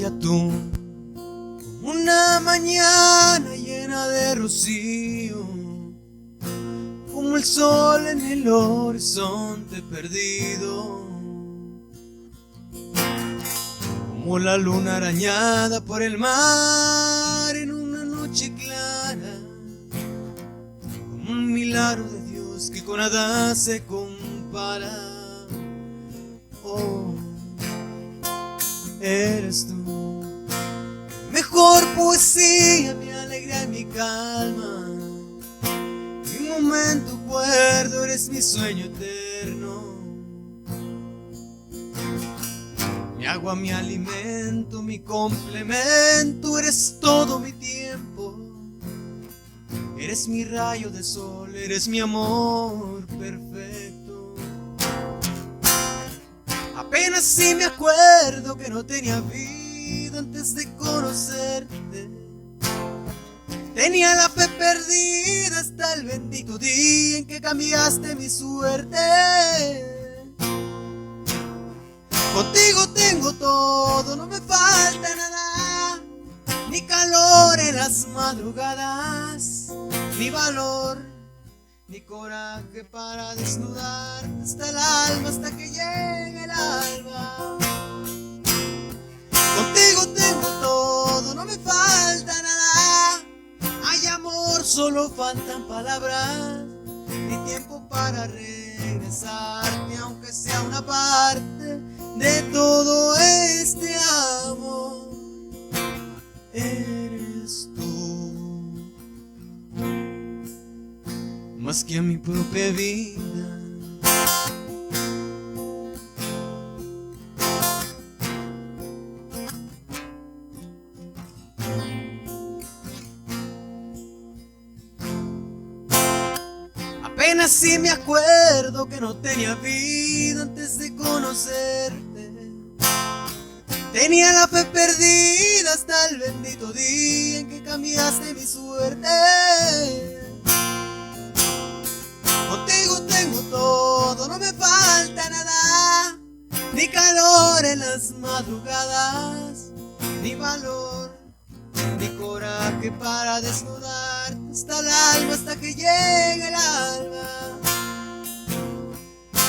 hacia tú, una mañana llena de rocío, como el sol en el horizonte perdido, como la luna arañada por el mar en una noche clara, como un milagro de Dios que con nada se compara. Oh, eres tú, mejor poesía, mi alegría y mi calma, mi momento cuerdo, eres mi sueño eterno, mi agua, mi alimento, mi complemento, eres todo mi tiempo, eres mi rayo de sol, eres mi amor perfecto. Apenas si me acuerdo que no tenía vida antes de conocerte. Tenía la fe perdida hasta el bendito día en que cambiaste mi suerte. Contigo tengo todo, no me falta nada, ni calor en las madrugadas, ni valor, ni coraje para desnudarte hasta el alma, hasta que llegue el alba. Contigo tengo todo, no me falta nada. Hay amor, solo faltan palabras, ni tiempo para regresarte, aunque sea una parte de todo este amor. Eres tú, más que a mi propia vida. Apenas si me acuerdo que no tenía vida antes de conocerte. Tenía la fe perdida hasta el bendito día en que cambiaste mi suerte. Contigo tengo todo, no me falta nada, ni calor en las madrugadas, ni valor, ni coraje para desnudarte hasta el alma, hasta que llegue el alba.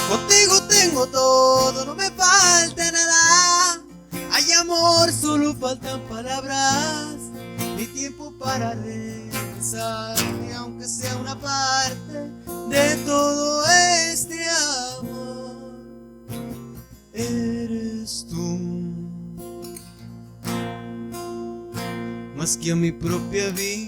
Contigo tengo todo, no me falta nada. Hay amor, solo faltan palabras, ni tiempo para regresarte, aunque sea una parte de todo este amor. Eres tú, más que a mi propia vida.